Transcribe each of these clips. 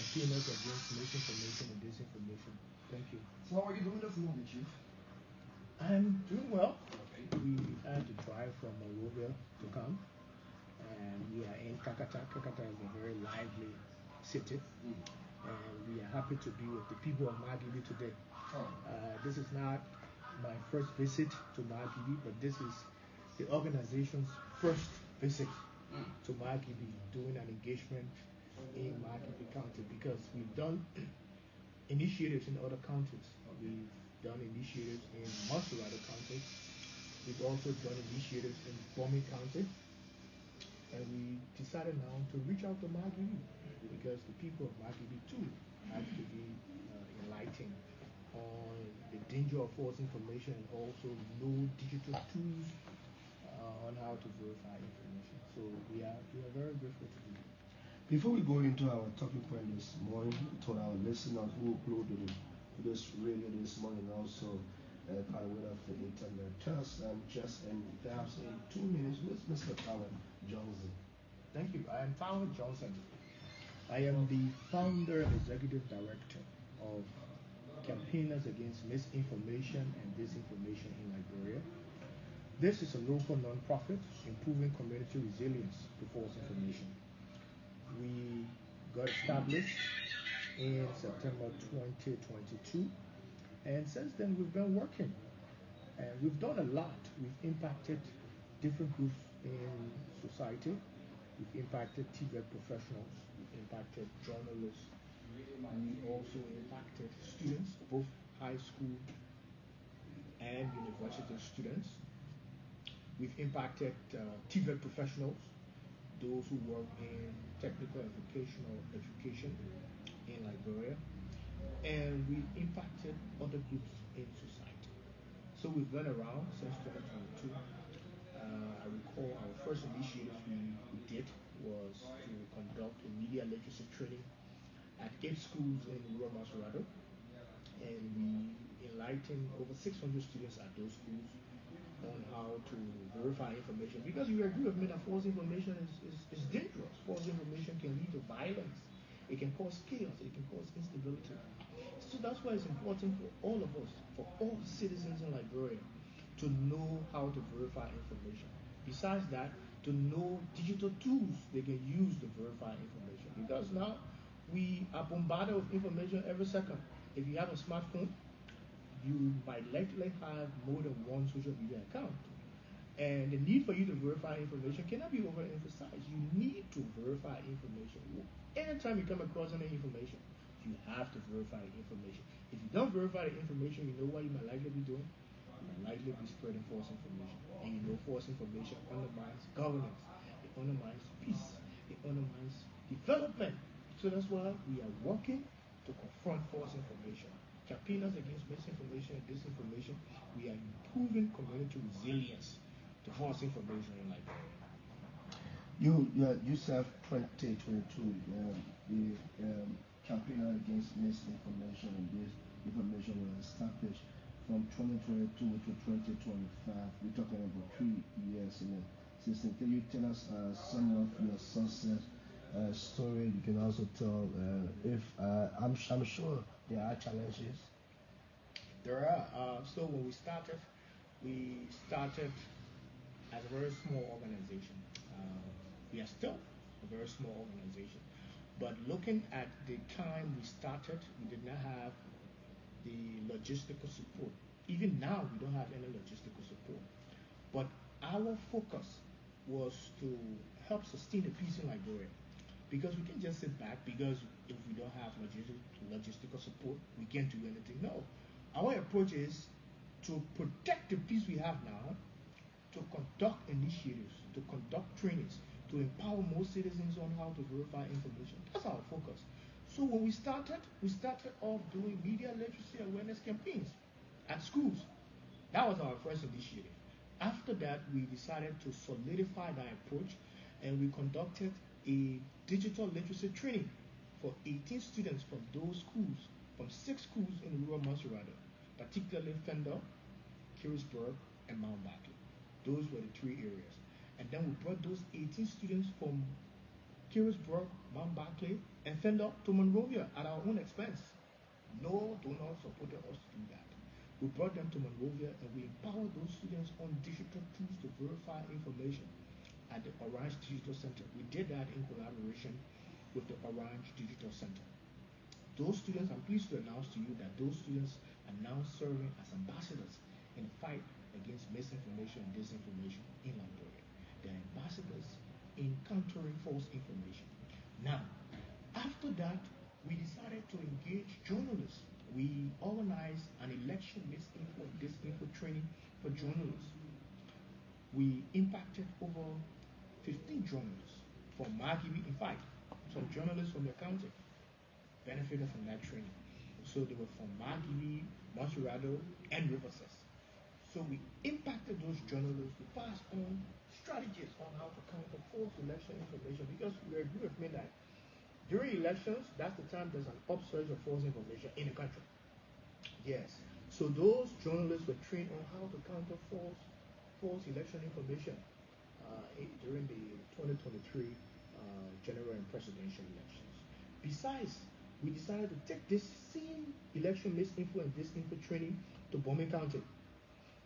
campaigners against misinformation and disinformation. Thank you. So how are you doing this morning, Chief? I'm doing well. Okay. We had to drive from Liberia to come, and we are in Kakata. Kakata is a very lively city, and we are happy to be with the people of Margibi today. This is not my first visit to Margibi, but this is the organization's first visit to Margibi, doing an engagement in Margibi County, because we've done initiatives in other counties. We've done initiatives in Margibi County. We've also done initiatives in Bomi County. And we decided now to reach out to Margibi, because the people of Margibi too have to be enlightened on the danger of false information, and also know digital tools on how to verify information. So we are very grateful to you. Before we go into our talking point this morning, to our listeners who glued to this radio this morning, also by way of the internet, tell us just in perhaps in 2 minutes, who is Mr. Taweh Johnson? Thank you. I am Taweh Johnson. I am the founder and executive director of Campaigners Against Misinformation and Disinformation in Liberia. This is a local non-profit improving community resilience to false information. We got established in September 2022, and since then we've been working, and we've done a lot. We've impacted different groups in society. We've impacted TVET professionals. We've impacted journalists. We also impacted students, both high school and university students. We've impacted TVET professionals, those who work in technical and vocational education in Liberia, and we impacted other groups in society. So we've been around since 2022. I recall our first initiative we did was to conduct a media literacy training at 8 schools in rural Masurado, and we enlightened over 600 students at those schools on how to verify information, because you agree with me that false information is dangerous. False information can lead to violence, it can cause chaos, it can cause instability. So that's why it's important for all of us, for all citizens in Liberia, to know how to verify information. Besides that, to know digital tools they can use to verify information, because now we are bombarded with information every second. If you have a smartphone, you might likely have more than one social media account. And the need for you to verify information cannot be overemphasized. You need to verify information. Anytime you come across any information, you have to verify the information. If you don't verify the information, you know what you might likely be doing? You might likely be spreading false information. And you know false information undermines governance. It undermines peace. It undermines development. So that's why we are working to confront false information. Campaigners against misinformation and disinformation, we are improving community resilience to false information in Liberia. You serve 2022, the campaigner against misinformation and disinformation was established from 2022 to 2025. We're talking about 3 years in the system. Can you tell us some of your success story? You can also tell if I'm sure there are challenges. There are. So when we started as a very small organization. We are still a very small organization. But looking at the time we started, we did not have the logistical support. Even now, we don't have any logistical support. But our focus was to help sustain the peace in Liberia. Because we can't just sit back, because if we don't have logistical support, we can't do anything. No. Our approach is to protect the peace we have now, to conduct initiatives, to conduct trainings, to empower more citizens on how to verify information. That's our focus. So when we started off doing media literacy awareness campaigns at schools. That was our first initiative. After that, we decided to solidify that approach, and we conducted a digital literacy training for 18 students from those schools, from 6 schools in rural Masurado, particularly Fender, Kirisburg, and Mount Barkley. Those were the 3 areas. And then we brought those 18 students from Kirisburg, Mount Barkley, and send up to Monrovia at our own expense. No donors supported us to do that. We brought them to Monrovia and we empowered those students on digital tools to verify information at the Orange Digital Center. We did that in collaboration with the Orange Digital Center. Those students, I'm pleased to announce to you that those students are now serving as ambassadors in the fight against misinformation and disinformation in Liberia. They're ambassadors in countering false information. Now, after that, we decided to engage journalists. We organized an election misinfo and disinfo training for journalists. We impacted over 15 journalists from Margibi. In fact, some journalists from the county benefited from that training. So they were from Margibi, Montserrado, and Riverside. So we impacted those journalists to pass on strategies on how to counter false election information, because we agree with me that during elections, that's the time there's an upsurge of false information in the country. Yes. So those journalists were trained on how to counter false election information during the 2023 general and presidential elections. Besides, we decided to take this same election misinfo and disinfo training to Bome County.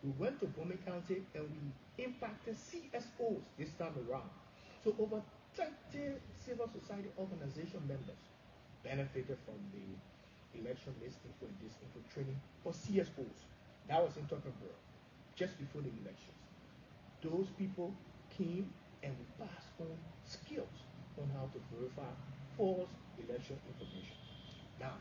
We went to Bome County and we impacted CSOs this time around. So over 30 civil society organization members benefited from the election misinfo and disinfo training for CSOs. That was in Taweh, just before the elections. Those people came and we passed on skills on how to verify false election information. Now,